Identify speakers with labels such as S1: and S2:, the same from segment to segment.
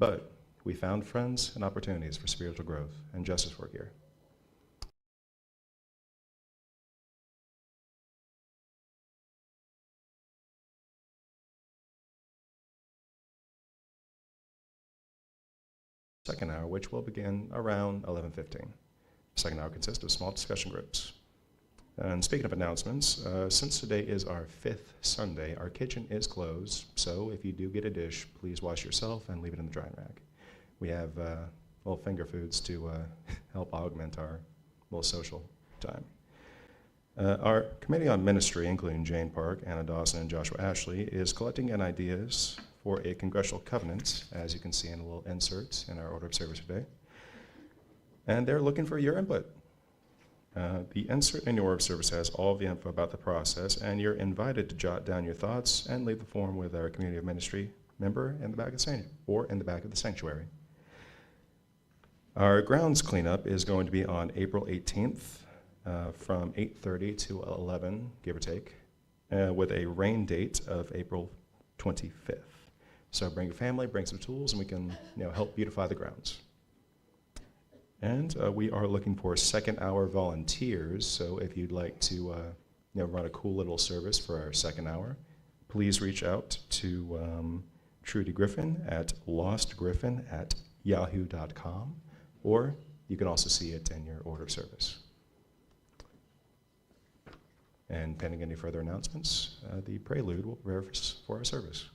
S1: but we found friends and opportunities for spiritual growth and justice work here. Second hour, which will begin around 11:15. The second hour consists of small discussion groups. And speaking of announcements, since today is our 5th Sunday, our kitchen is closed, so if you do get a dish, please wash yourself and leave it in the drying rack. We have little finger foods to help augment our little social time. Our Committee on Ministry, including Jane Park, Anna Dawson, and Joshua Ashley, is collecting in ideas for a congressional covenant, as you can see in a little insert in our order of service today. And they're looking for your input. The insert in your order of service has all the info about the process, and you're invited to jot down your thoughts and leave the form with our Community of Ministry member in the back of the sanctuary, or in the back of the sanctuary. Our grounds cleanup is going to be on April 18th from 8:30 to 11, give or take, with a rain date of April 25th. So bring your family, bring some tools, and we can help beautify the grounds. And we are looking for second hour volunteers, so if you'd like to run a cool little service for our second hour, please reach out to Trudy Griffin at lostgriffin@yahoo.com, or you can also see it in your order of service. And pending any further announcements, the prelude will prepare for our service.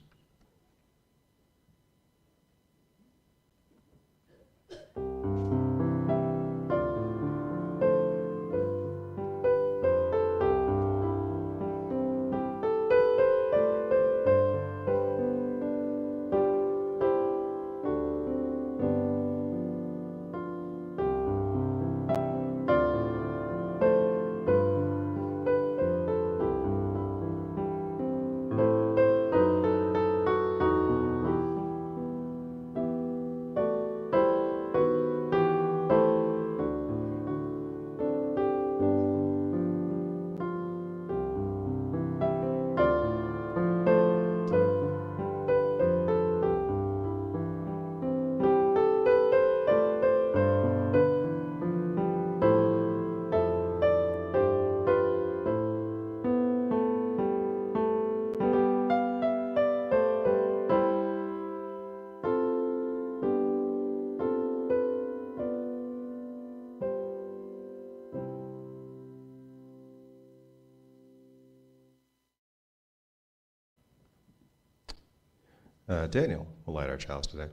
S1: Daniel will light our chalice today.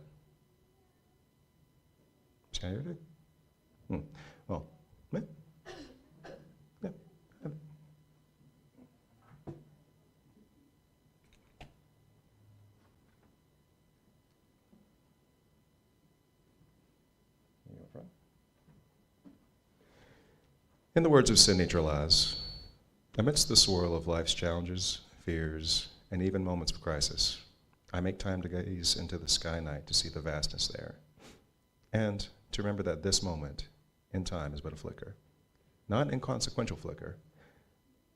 S1: Is he here today? Well, yeah. In the words of Sidney Trelaz, amidst the swirl of life's challenges, fears, and even moments of crisis, I make time to gaze into the sky night to see the vastness there, and to remember that this moment in time is but a flicker, not an inconsequential flicker,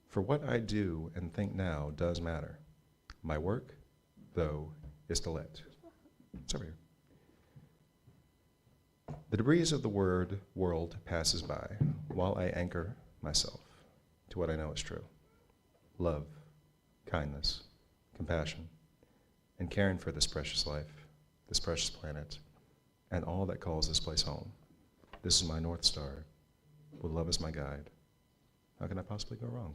S1: for what I do and think now does matter. My work, though, is to let. It's over here. The debris of the world passes by while I anchor myself to what I know is true. Love, kindness, compassion, and caring for this precious life, this precious planet, and all that calls this place home. This is my North Star, with love as my guide. How can I possibly go wrong?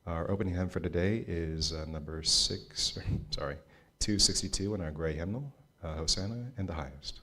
S1: Our opening hymn for today is number 262 in our gray hymnal, Hosanna in the Highest.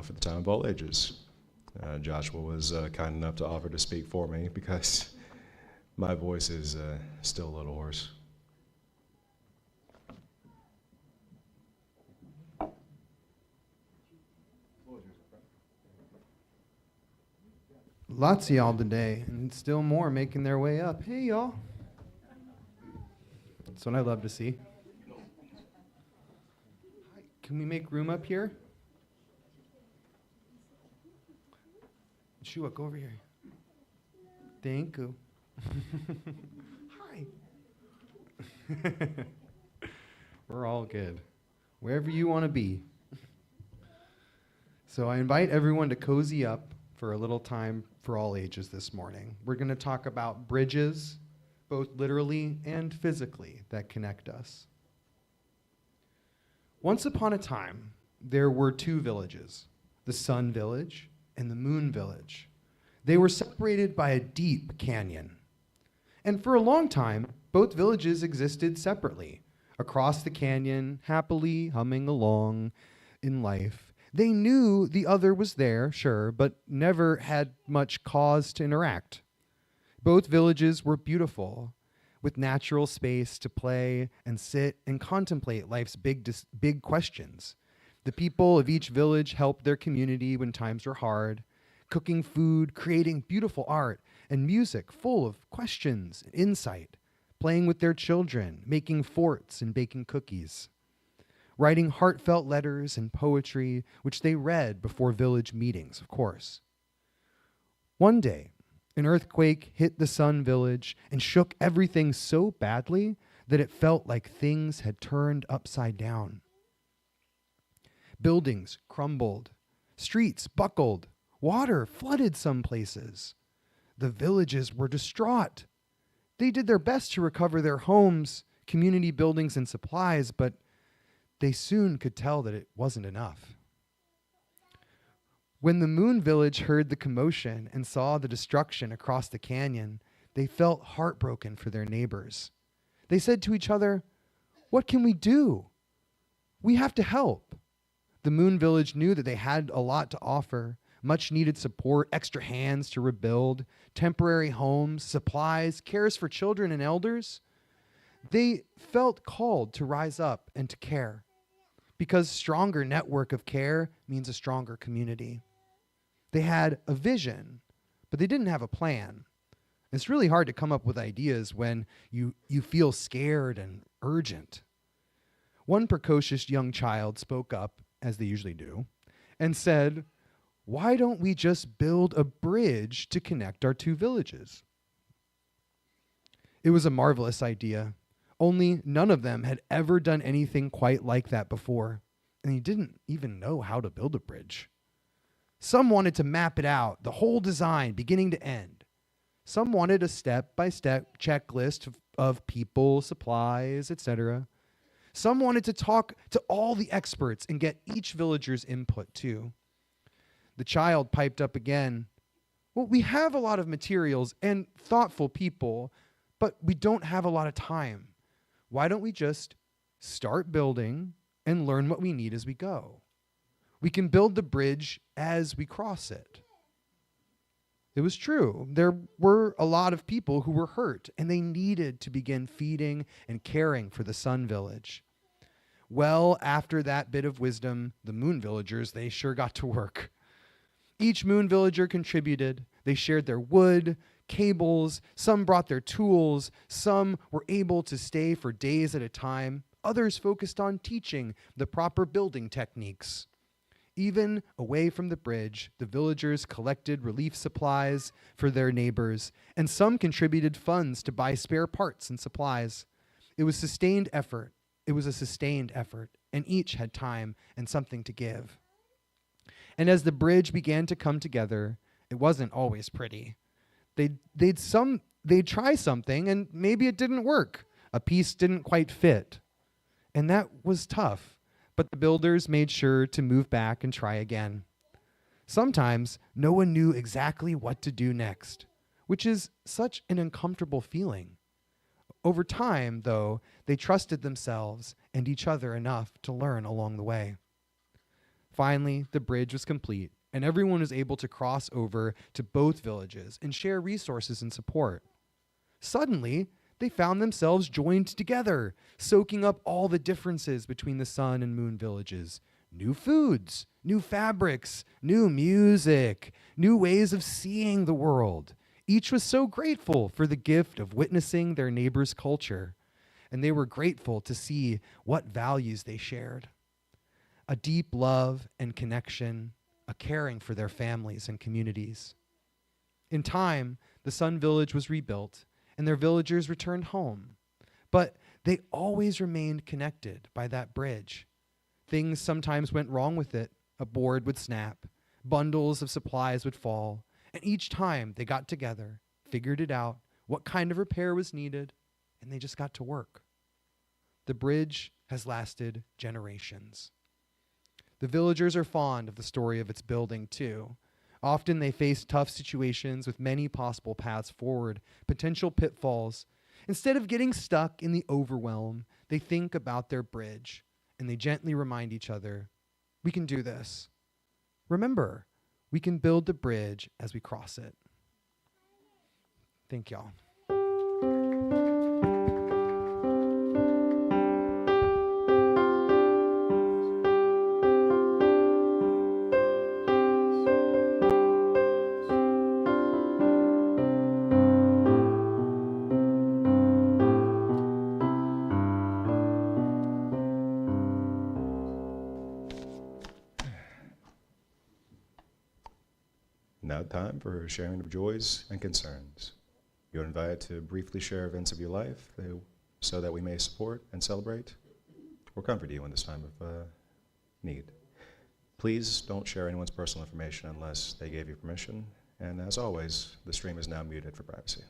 S1: for the time of all ages. Joshua was kind enough to offer to speak for me because my voice is still a little hoarse.
S2: Lots of y'all today, and still more making their way up. Hey, y'all. That's what I love to see. Can we make room up here? Shua, go over here. Thank you. Hi. We're all good. Wherever you want to be. So I invite everyone to cozy up for a little time for all ages this morning. We're going to talk about bridges, both literally and physically, that connect us. Once upon a time, there were two villages, the Sun Village and the Moon Village. They were separated by a deep canyon. And for a long time, both villages existed separately, across the canyon, happily humming along in life. They knew the other was there, sure, but never had much cause to interact. Both villages were beautiful, with natural space to play and sit and contemplate life's big questions. The people of each village helped their community when times were hard, cooking food, creating beautiful art, and music full of questions and insight, playing with their children, making forts and baking cookies, writing heartfelt letters and poetry, which they read before village meetings, of course. One day, an earthquake hit the Sun Village and shook everything so badly that it felt like things had turned upside down. Buildings crumbled, streets buckled, water flooded some places. The villages were distraught. They did their best to recover their homes, community buildings, and supplies, but they soon could tell that it wasn't enough. When the Moon Village heard the commotion and saw the destruction across the canyon, they felt heartbroken for their neighbors. They said to each other, "What can we do? We have to help." The Moon Village knew that they had a lot to offer, much needed support, extra hands to rebuild, temporary homes, supplies, cares for children and elders. They felt called to rise up and to care, because stronger network of care means a stronger community. They had a vision, but they didn't have a plan. It's really hard to come up with ideas when you feel scared and urgent. One precocious young child spoke up, as they usually do, and said, "Why don't we just build a bridge to connect our two villages?" It was a marvelous idea. Only none of them had ever done anything quite like that before, and they didn't even know how to build a bridge. Some wanted to map it out, the whole design, beginning to end. Some wanted a step-by-step checklist of people, supplies, etc. Some wanted to talk to all the experts and get each villager's input too. The child piped up again, "Well, we have a lot of materials and thoughtful people, but we don't have a lot of time. Why don't we just start building and learn what we need as we go? We can build the bridge as we cross it." It was true. There were a lot of people who were hurt, and they needed to begin feeding and caring for the Sun Village. Well, after that bit of wisdom, the Moon Villagers, they sure got to work. Each Moon Villager contributed. They shared their wood, cables, some brought their tools, some were able to stay for days at a time, others focused on teaching the proper building techniques. Even away from the bridge, the villagers collected relief supplies for their neighbors, and some contributed funds to buy spare parts and supplies. It was a sustained effort, and each had time and something to give. And as the bridge began to come together, it wasn't always pretty. They'd try something, and maybe it didn't work. A piece didn't quite fit. And that was tough. But the builders made sure to move back and try again. Sometimes no one knew exactly what to do next, which is such an uncomfortable feeling. Over time, though, they trusted themselves and each other enough to learn along the way. Finally, the bridge was complete, and everyone was able to cross over to both villages and share resources and support. Suddenly, they found themselves joined together, soaking up all the differences between the sun and moon villages. New foods, new fabrics, new music, new ways of seeing the world. Each was so grateful for the gift of witnessing their neighbor's culture, and they were grateful to see what values they shared. A deep love and connection, a caring for their families and communities. In time, the Sun Village was rebuilt, and their villagers returned home. But they always remained connected by that bridge. Things sometimes went wrong with it. A board would snap, bundles of supplies would fall, and each time they got together, figured it out, what kind of repair was needed, and they just got to work. The bridge has lasted generations. The villagers are fond of the story of its building, too. Often they face tough situations with many possible paths forward, potential pitfalls. Instead of getting stuck in the overwhelm, they think about their bridge, and they gently remind each other, we can do this. Remember, we can build the bridge as we cross it. Thank y'all.
S1: Now time for sharing of joys and concerns. You're invited to briefly share events of your life so that we may support and celebrate or comfort you in this time of need. Please don't share anyone's personal information unless they gave you permission. And as always, the stream is now muted for privacy.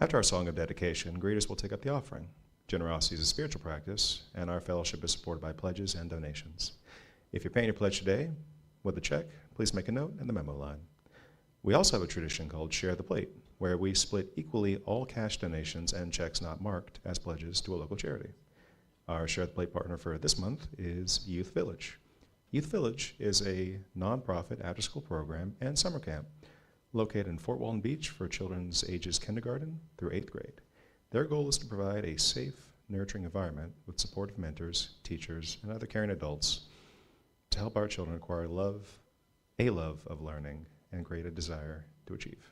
S1: After our song of dedication, greeters will take up the offering. Generosity is a spiritual practice, and our fellowship is supported by pledges and donations. If you're paying your pledge today with a check, please make a note in the memo line. We also have a tradition called Share the Plate, where we split equally all cash donations and checks not marked as pledges to a local charity. Our Share the Plate partner for this month is Youth Village. Youth Village is a nonprofit after-school program and summer camp located in Fort Walton Beach for children's ages kindergarten through 8th grade. Their goal is to provide a safe, nurturing environment with supportive mentors, teachers, and other caring adults to help our children acquire a love of learning, and create a desire to achieve.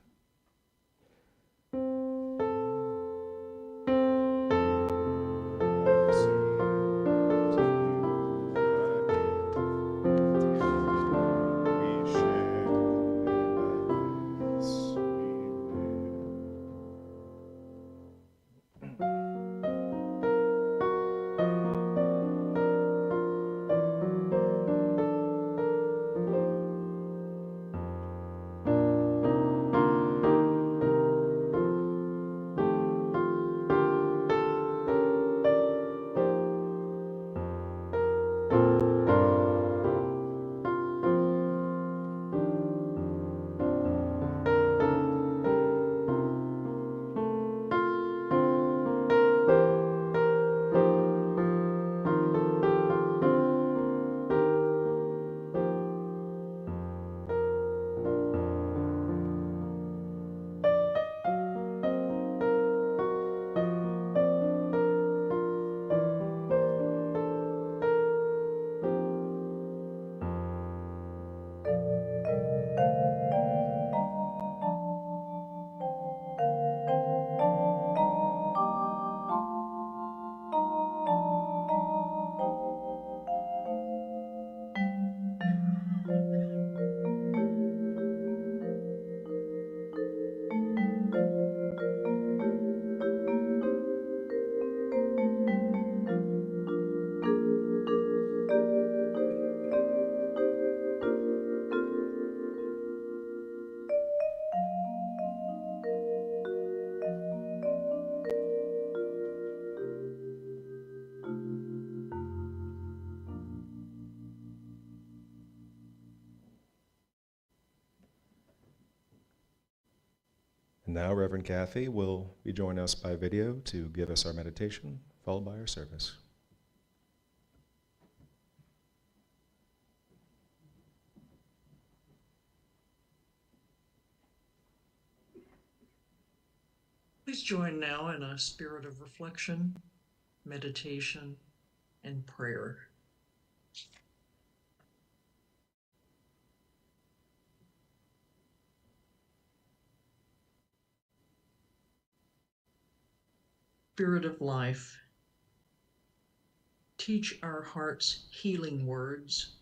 S1: And now Reverend Kathy will be joining us by video to give us our meditation, followed by our service.
S3: Please join now in a spirit of reflection, meditation, and prayer. Spirit of life, teach our hearts healing words.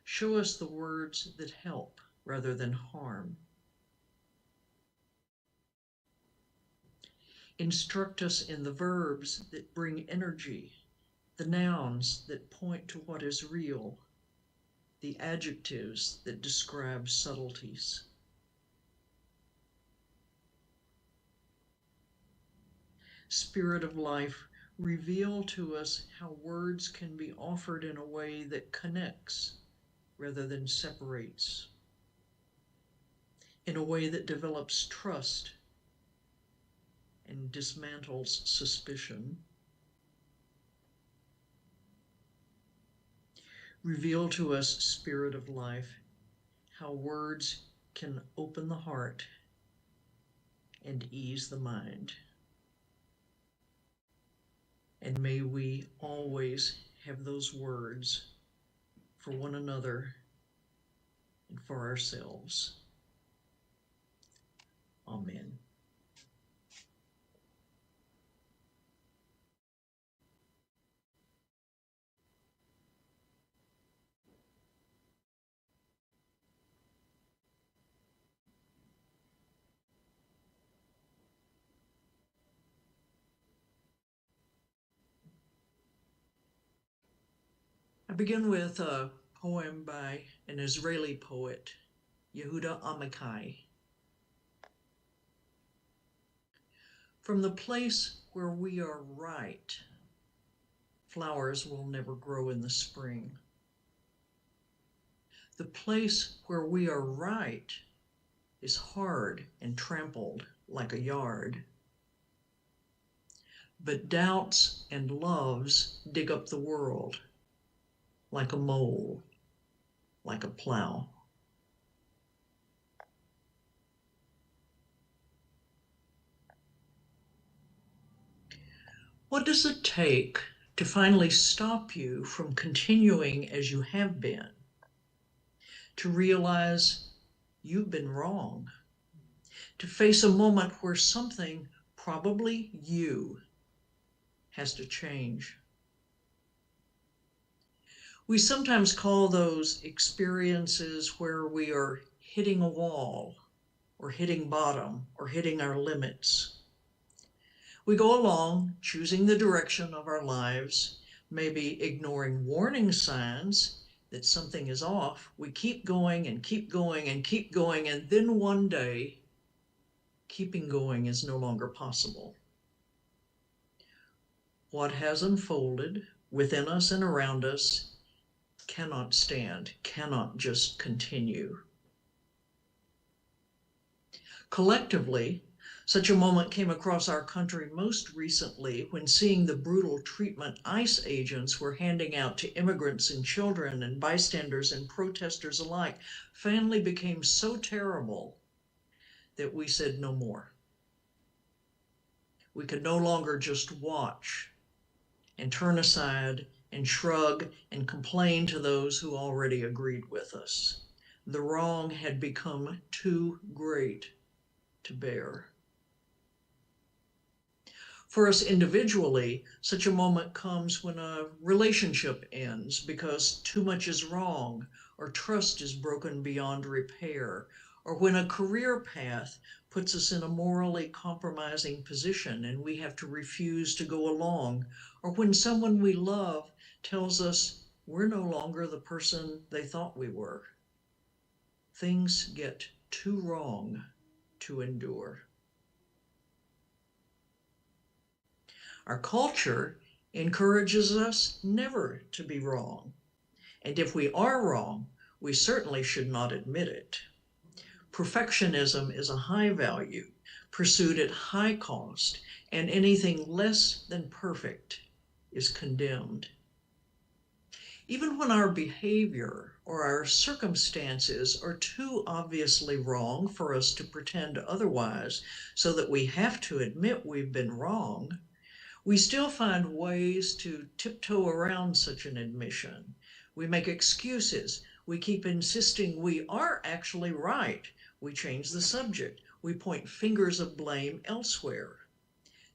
S3: Show us the words that help rather than harm. Instruct us in the verbs that bring energy, the nouns that point to what is real, the adjectives that describe subtleties. Spirit of life, reveal to us how words can be offered in a way that connects rather than separates, in a way that develops trust and dismantles suspicion. Reveal to us, Spirit of life, how words can open the heart and ease the mind. And may we always have those words for one another and for ourselves. Amen. I begin with a poem by an Israeli poet, Yehuda Amichai. From the place where we are right, flowers will never grow in the spring. The place where we are right is hard and trampled like a yard. But doubts and loves dig up the world like a mole, like a plow. What does it take to finally stop you from continuing as you have been? To realize you've been wrong? To face a moment where something, probably you, has to change? We sometimes call those experiences where we are hitting a wall, or hitting bottom, or hitting our limits. We go along choosing the direction of our lives, maybe ignoring warning signs that something is off. We keep going and keep going and keep going, and then one day, keeping going is no longer possible. What has unfolded within us and around us cannot stand, cannot just continue. Collectively, such a moment came across our country most recently when seeing the brutal treatment ICE agents were handing out to immigrants and children and bystanders and protesters alike finally became so terrible that we said no more. We could no longer just watch and turn aside and shrug and complain to those who already agreed with us. The wrong had become too great to bear. For us individually, such a moment comes when a relationship ends because too much is wrong, or trust is broken beyond repair, or when a career path puts us in a morally compromising position and we have to refuse to go along, or when someone we love tells us we're no longer the person they thought we were. Things get too wrong to endure. Our culture encourages us never to be wrong. And if we are wrong, we certainly should not admit it. Perfectionism is a high value, pursued at high cost, and anything less than perfect is condemned. Even when our behavior or our circumstances are too obviously wrong for us to pretend otherwise, so that we have to admit we've been wrong, we still find ways to tiptoe around such an admission. We make excuses. We keep insisting we are actually right. We change the subject. We point fingers of blame elsewhere.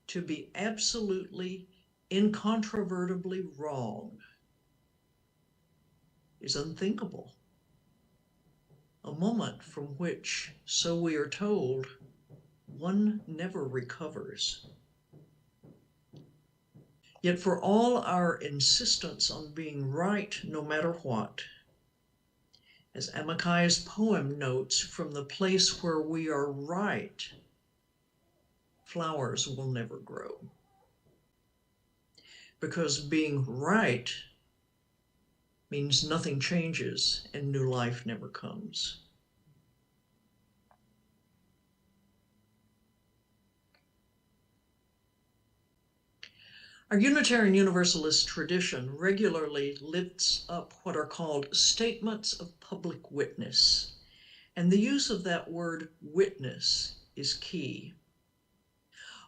S3: To be absolutely, incontrovertibly wrong is unthinkable. A moment from which, so we are told, one never recovers. Yet for all our insistence on being right no matter what, as Amicai's poem notes, from the place where we are right, flowers will never grow. Because being right means nothing changes and new life never comes. Our Unitarian Universalist tradition regularly lifts up what are called statements of public witness, and the use of that word witness is key.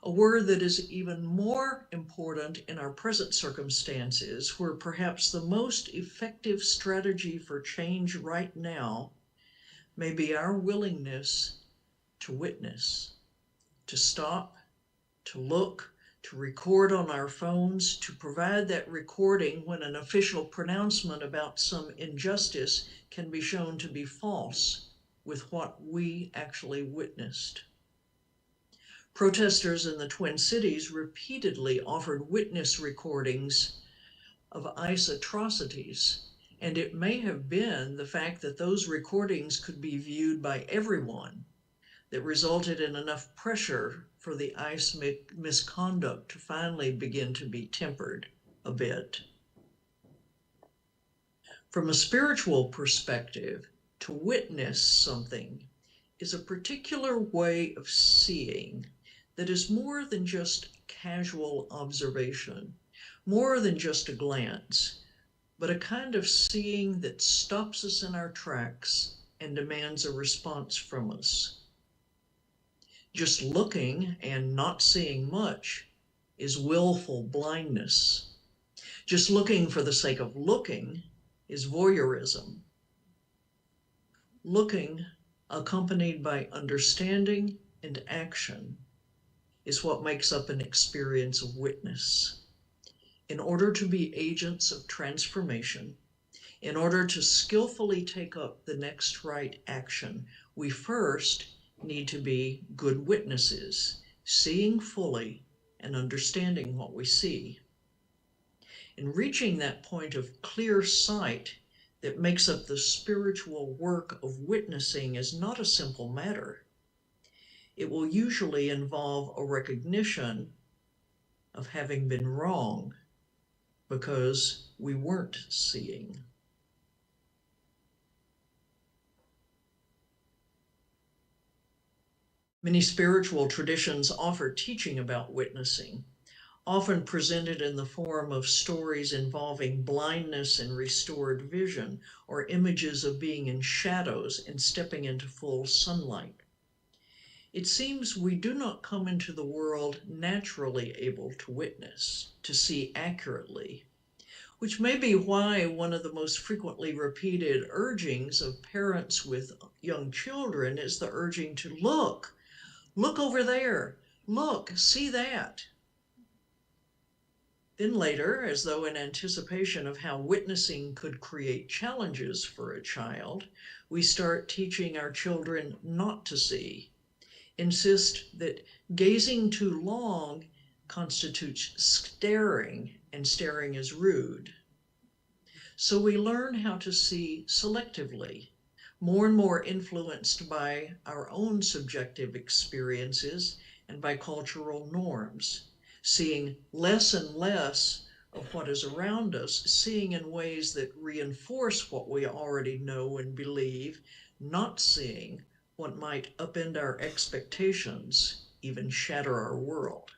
S3: A word that is even more important in our present circumstances, where perhaps the most effective strategy for change right now may be our willingness to witness, to stop, to look, to record on our phones, to provide that recording when an official pronouncement about some injustice can be shown to be false with what we actually witnessed. Protesters in the Twin Cities repeatedly offered witness recordings of ICE atrocities, and it may have been the fact that those recordings could be viewed by everyone that resulted in enough pressure for the ICE misconduct to finally begin to be tempered a bit. From a spiritual perspective, to witness something is a particular way of seeing that is more than just casual observation, more than just a glance, but a kind of seeing that stops us in our tracks and demands a response from us. Just looking and not seeing much is willful blindness. Just looking for the sake of looking is voyeurism. Looking, accompanied by understanding and action, is what makes up an experience of witness. In order to be agents of transformation, in order to skillfully take up the next right action, we first need to be good witnesses, seeing fully and understanding what we see. In reaching that point of clear sight that makes up the spiritual work of witnessing is not a simple matter. It will usually involve a recognition of having been wrong because we weren't seeing. Many spiritual traditions offer teaching about witnessing, often presented in the form of stories involving blindness and restored vision, or images of being in shadows and stepping into full sunlight. It seems we do not come into the world naturally able to witness, to see accurately, which may be why one of the most frequently repeated urgings of parents with young children is the urging to look over there, look, see that. Then later, as though in anticipation of how witnessing could create challenges for a child, we start teaching our children not to see, insist that gazing too long constitutes staring, and staring is rude. So we learn how to see selectively, more and more influenced by our own subjective experiences and by cultural norms, seeing less and less of what is around us, seeing in ways that reinforce what we already know and believe, not seeing what might upend our expectations, even shatter our world.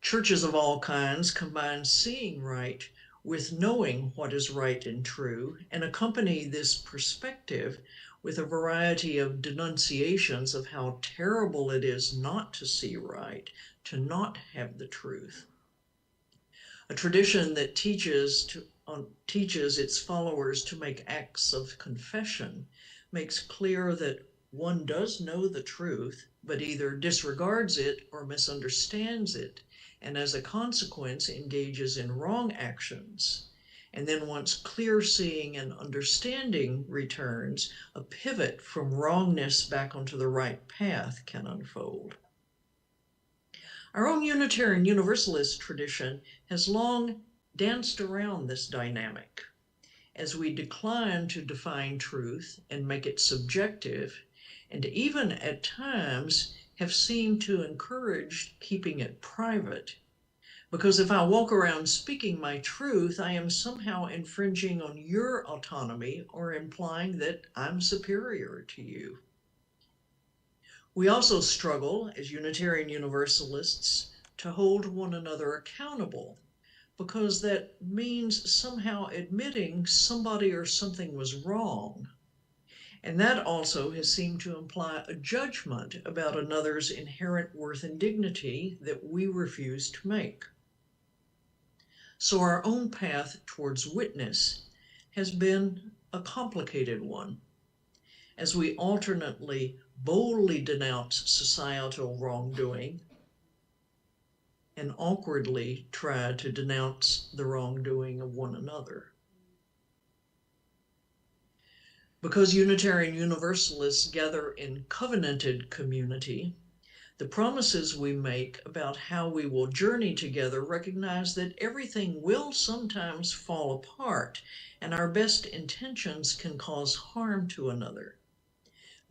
S3: Churches of all kinds combine seeing right with knowing what is right and true, and accompany this perspective with a variety of denunciations of how terrible it is not to see right, to not have the truth. A tradition that teaches its followers to make acts of confession makes clear that one does know the truth, but either disregards it or misunderstands it, and as a consequence engages in wrong actions. And then once clear seeing and understanding returns, a pivot from wrongness back onto the right path can unfold. Our own Unitarian Universalist tradition has long danced around this dynamic. As we decline to define truth and make it subjective, and even at times have seemed to encourage keeping it private, because if I walk around speaking my truth, I am somehow infringing on your autonomy or implying that I'm superior to you. We also struggle as Unitarian Universalists to hold one another accountable, because that means somehow admitting somebody or something was wrong. And that also has seemed to imply a judgment about another's inherent worth and dignity that we refuse to make. So our own path towards witness has been a complicated one, as we alternately boldly denounce societal wrongdoing and awkwardly try to denounce the wrongdoing of one another. Because Unitarian Universalists gather in covenanted community, the promises we make about how we will journey together recognize that everything will sometimes fall apart, and our best intentions can cause harm to another.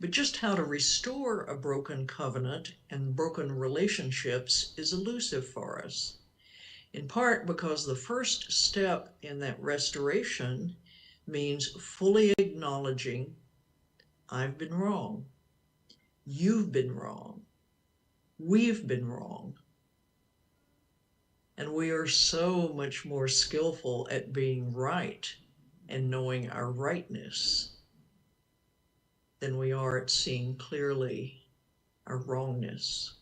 S3: But just how to restore a broken covenant and broken relationships is elusive for us, in part because the first step in that restoration means fully acknowledging, I've been wrong, you've been wrong, we've been wrong. And we are so much more skillful at being right and knowing our rightness than we are at seeing clearly our wrongness.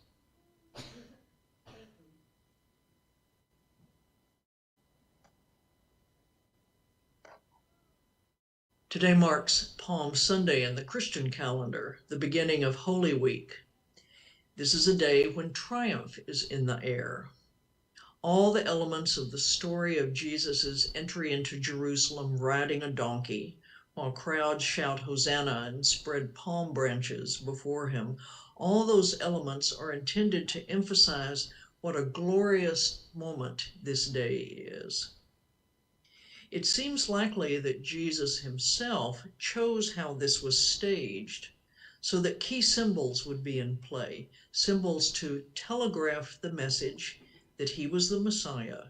S3: Today marks Palm Sunday in the Christian calendar, the beginning of Holy Week. This is a day when triumph is in the air. All the elements of the story of Jesus' entry into Jerusalem riding a donkey, while crowds shout Hosanna and spread palm branches before him, all those elements are intended to emphasize what a glorious moment this day is. It seems likely that Jesus himself chose how this was staged so that key symbols would be in play, symbols to telegraph the message that he was the Messiah,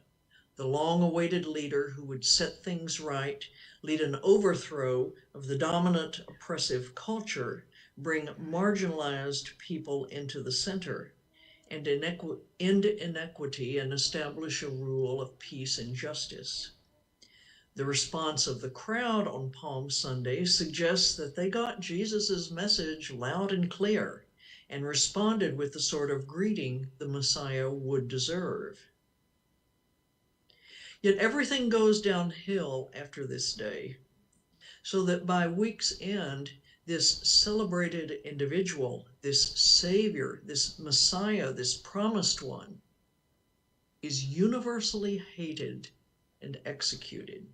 S3: the long-awaited leader who would set things right, lead an overthrow of the dominant oppressive culture, bring marginalized people into the center, and end inequity and establish a rule of peace and justice. The response of the crowd on Palm Sunday suggests that they got Jesus' message loud and clear and responded with the sort of greeting the Messiah would deserve. Yet everything goes downhill after this day, so that by week's end, this celebrated individual, this Savior, this Messiah, this promised one, is universally hated and executed.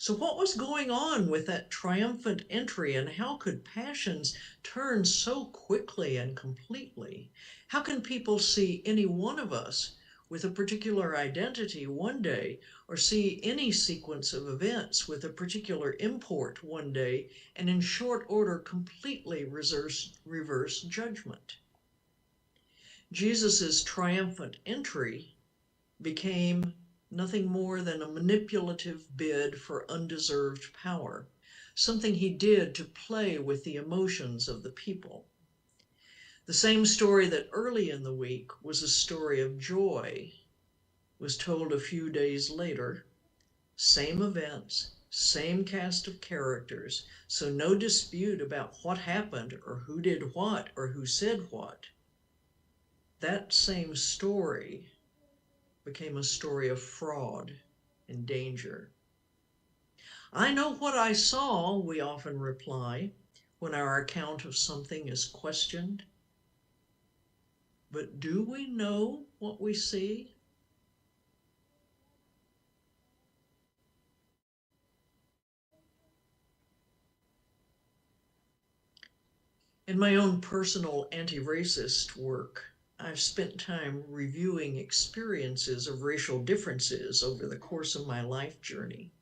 S3: So what was going on with that triumphant entry, and how could passions turn so quickly and completely? How can people see any one of us with a particular identity one day, or see any sequence of events with a particular import one day, and in short order completely reverse judgment? Jesus's triumphant entry became nothing more than a manipulative bid for undeserved power, something he did to play with the emotions of the people. The same story that early in the week was a story of joy was told a few days later. Same events, same cast of characters, so no dispute about what happened or who did what or who said what. That same story became a story of fraud and danger. I know what I saw, we often reply when our account of something is questioned. But do we know what we see? In my own personal anti-racist work, I've spent time reviewing experiences of racial differences over the course of my life journey.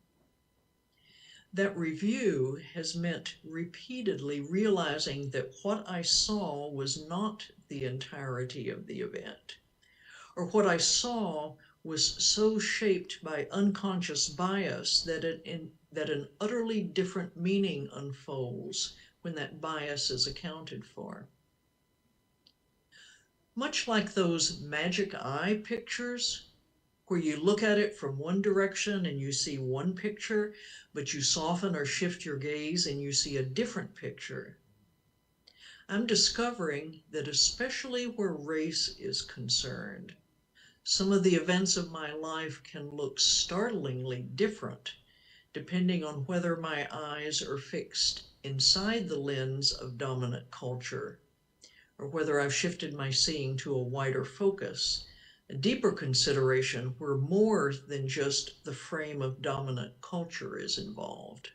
S3: That review has meant repeatedly realizing that what I saw was not the entirety of the event, or what I saw was so shaped by unconscious bias that an utterly different meaning unfolds when that bias is accounted for. Much like those magic eye pictures, where you look at it from one direction and you see one picture, but you soften or shift your gaze and you see a different picture. I'm discovering that especially where race is concerned, some of the events of my life can look startlingly different depending on whether my eyes are fixed inside the lens of dominant culture, or whether I've shifted my seeing to a wider focus, a deeper consideration where more than just the frame of dominant culture is involved.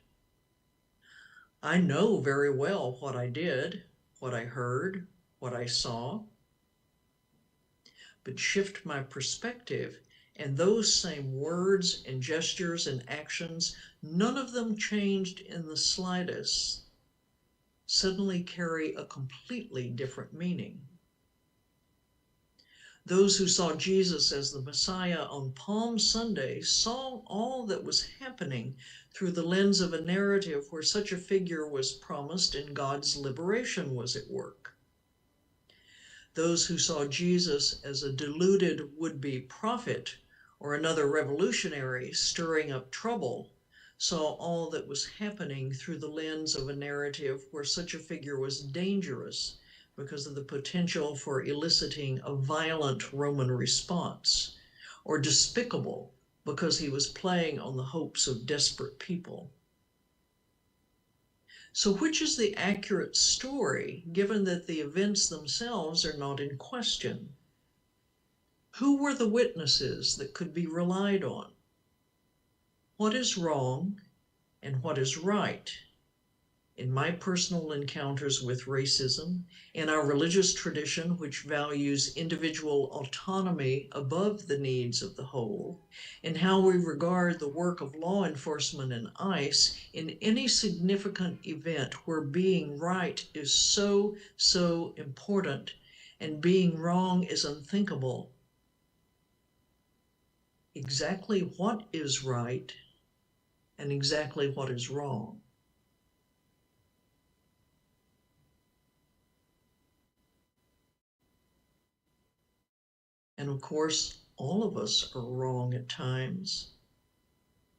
S3: I know very well what I did, what I heard, what I saw, but shift my perspective, and those same words and gestures and actions, none of them changed in the slightest. suddenly carry a completely different meaning. Those who saw Jesus as the Messiah on Palm Sunday saw all that was happening through the lens of a narrative where such a figure was promised and God's liberation was at work. Those who saw Jesus as a deluded would-be prophet or another revolutionary stirring up trouble saw all that was happening through the lens of a narrative where such a figure was dangerous because of the potential for eliciting a violent Roman response, or despicable because he was playing on the hopes of desperate people. So which is the accurate story, given that the events themselves are not in question? Who were the witnesses that could be relied on? What is wrong and what is right? In my personal encounters with racism, in our religious tradition, which values individual autonomy above the needs of the whole, in how we regard the work of law enforcement and ICE, in any significant event where being right is so important and being wrong is unthinkable, exactly what is right and exactly what is wrong? And of course, all of us are wrong at times,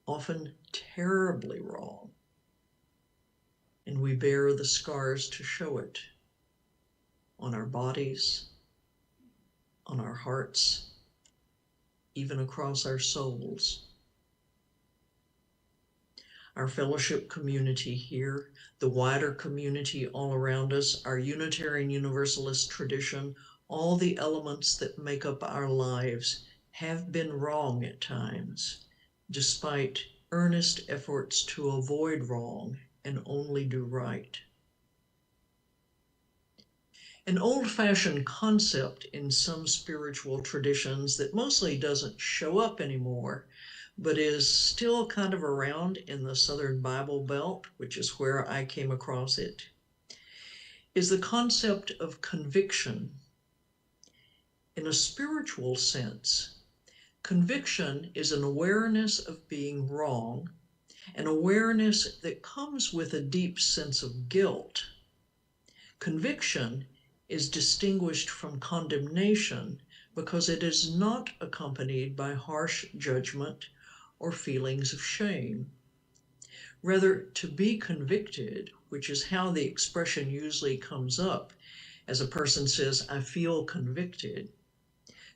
S3: often terribly wrong. And we bear the scars to show it on our bodies, on our hearts, even across our souls. Our fellowship community here, the wider community all around us, our Unitarian Universalist tradition, all the elements that make up our lives have been wrong at times, despite earnest efforts to avoid wrong and only do right. An old-fashioned concept in some spiritual traditions that mostly doesn't show up anymore, but is still kind of around in the Southern Bible Belt, which is where I came across it, is the concept of conviction. In a spiritual sense, conviction is an awareness of being wrong, an awareness that comes with a deep sense of guilt. Conviction is distinguished from condemnation because it is not accompanied by harsh judgment or feelings of shame. Rather, to be convicted, which is how the expression usually comes up as a person says, I feel convicted.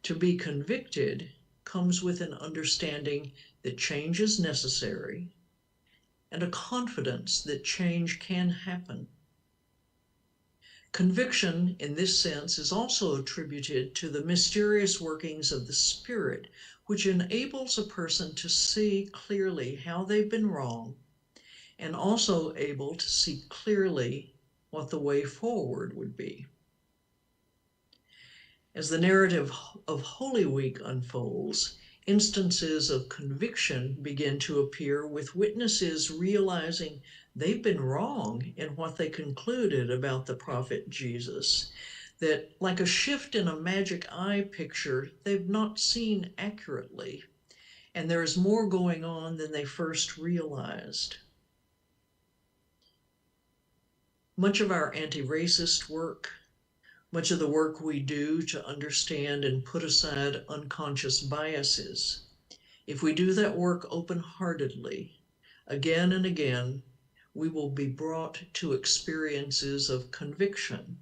S3: To be convicted comes with an understanding that change is necessary and a confidence that change can happen. Conviction, in this sense, is also attributed to the mysterious workings of the Spirit, which enables a person to see clearly how they've been wrong, and also able to see clearly what the way forward would be. As the narrative of Holy Week unfolds, instances of conviction begin to appear, with witnesses realizing they've been wrong in what they concluded about the prophet Jesus, that like a shift in a magic eye picture, they've not seen accurately, and there is more going on than they first realized. Much of our anti-racist work, much of the work we do to understand and put aside unconscious biases, if we do that work open-heartedly, again and again, we will be brought to experiences of conviction,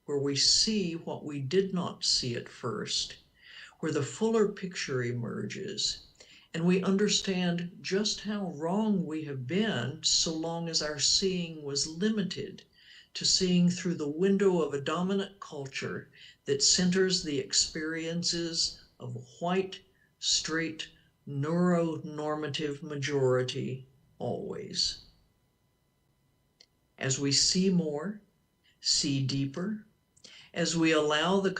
S3: where we see what we did not see at first, where the fuller picture emerges, and we understand just how wrong we have been so long as our seeing was limited to seeing through the window of a dominant culture that centers the experiences of a white, straight, neuronormative majority always. As we see more, see deeper, as we allow the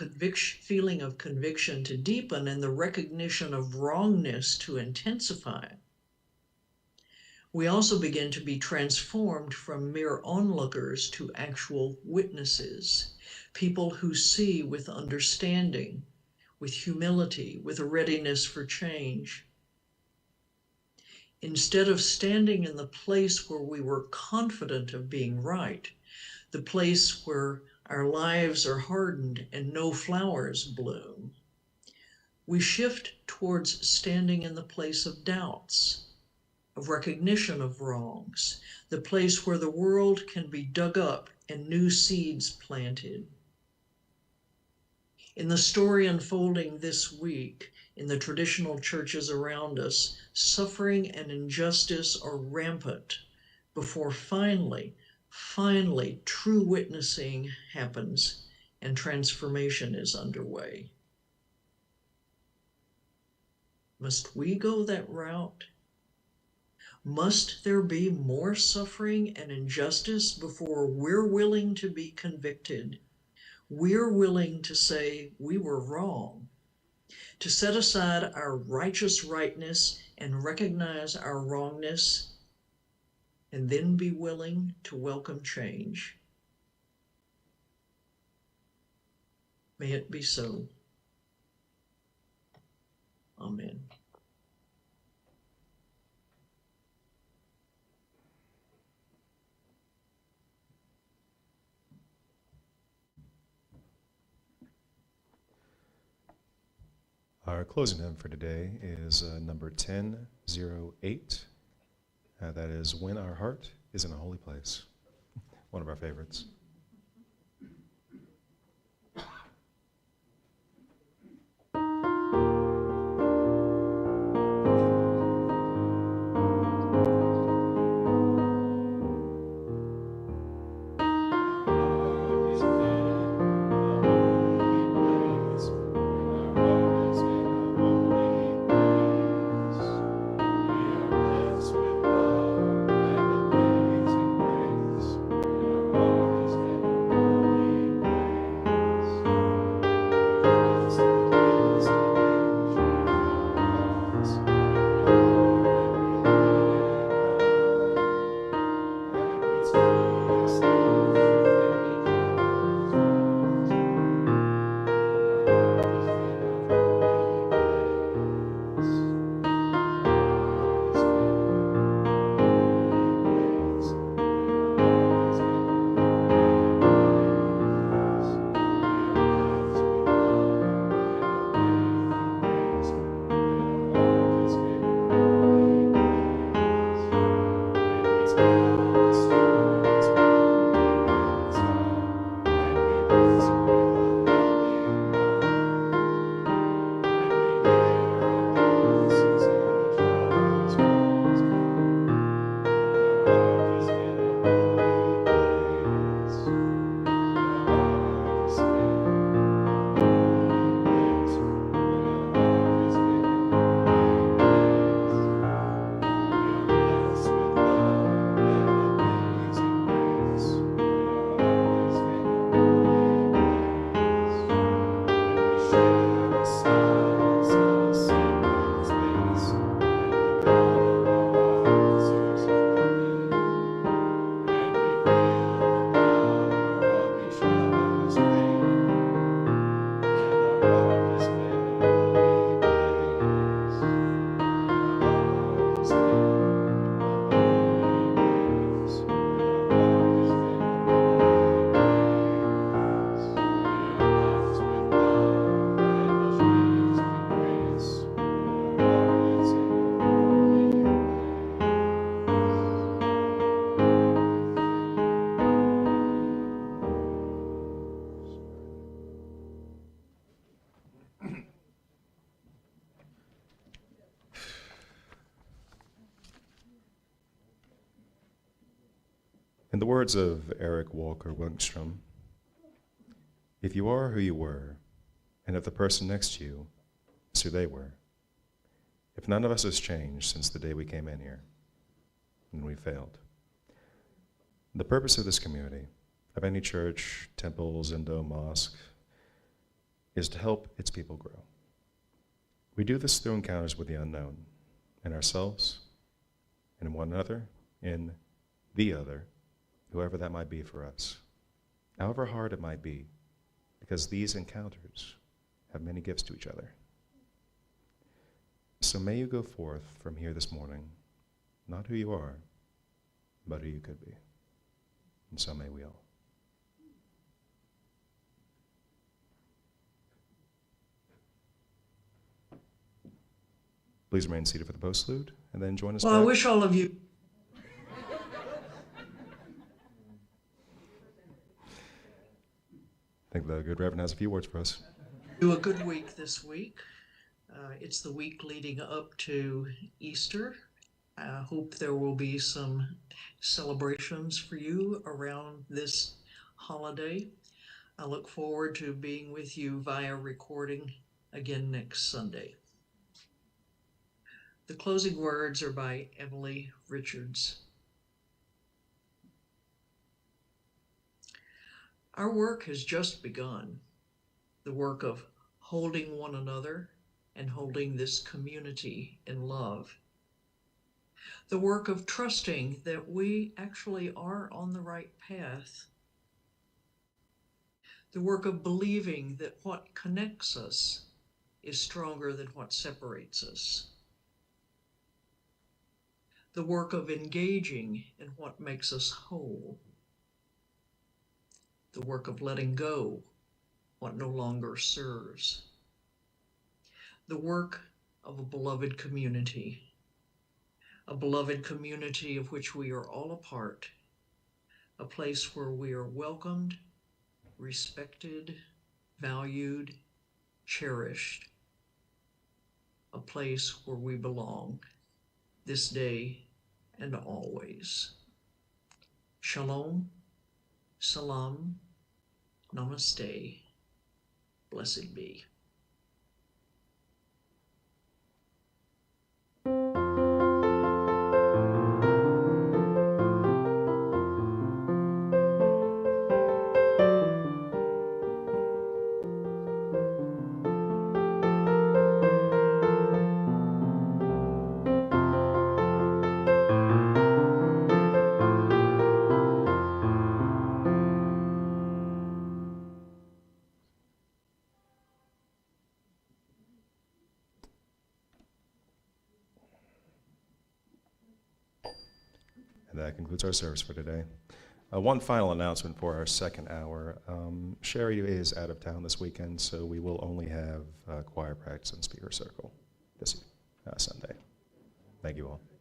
S3: feeling of conviction to deepen and the recognition of wrongness to intensify, We also begin to be transformed from mere onlookers to actual witnesses, people who see with understanding, with humility, with a readiness for change. Instead of standing in the place where we were confident of being right, the place where our lives are hardened and no flowers bloom, we shift towards standing in the place of doubts, of recognition of wrongs, the place where the world can be dug up and new seeds planted. In the story unfolding this week, in the traditional churches around us, suffering and injustice are rampant before finally, true witnessing happens and transformation is underway. Must we go that route? Must there be more suffering and injustice before we're willing to be convicted? We're willing to say we were wrong, to set aside our righteous rightness and recognize our wrongness, and then be willing to welcome change. May it be so. Amen.
S1: Our closing hymn for today is number 1008. That is When Our Heart is in a Holy Place, one of our favorites. In the words of Eric Walker Wengstrom, if you are who you were, and if the person next to you is who they were, if none of us has changed since the day we came in here, then we failed. The purpose of this community, of any church, temple, Zindo, mosque, is to help its people grow. We do this through encounters with the unknown, in ourselves, in one another, in the other, whoever that might be for us, however hard it might be, because these encounters have many gifts to each other. So may you go forth from here this morning, not who you are, but who you could be. And so may we all. Please remain seated for the postlude, and then join us
S3: Well, I
S1: back.
S3: wish all of you
S1: I think the good Reverend has a few words for us.
S3: do a good week this week. It's the week leading up to Easter. I hope there will be some celebrations for you around this holiday. I look forward to being with you via recording again next Sunday. The closing words are by Emily Richards. Our work has just begun, the work of holding one another and holding this community in love. The work of trusting that we actually are on the right path. The work of believing that what connects us is stronger than what separates us. The work of engaging in what makes us whole. The work of letting go what no longer serves. The work of a beloved community of which we are all a part, a place where we are welcomed, respected, valued, cherished, a place where we belong this day and always. Shalom, salam, namaste, blessed be.
S1: And that concludes our service for today. One final announcement for our second hour. Sherry is out of town this weekend, so we will only have choir practice and speaker circle this Sunday. Thank you all.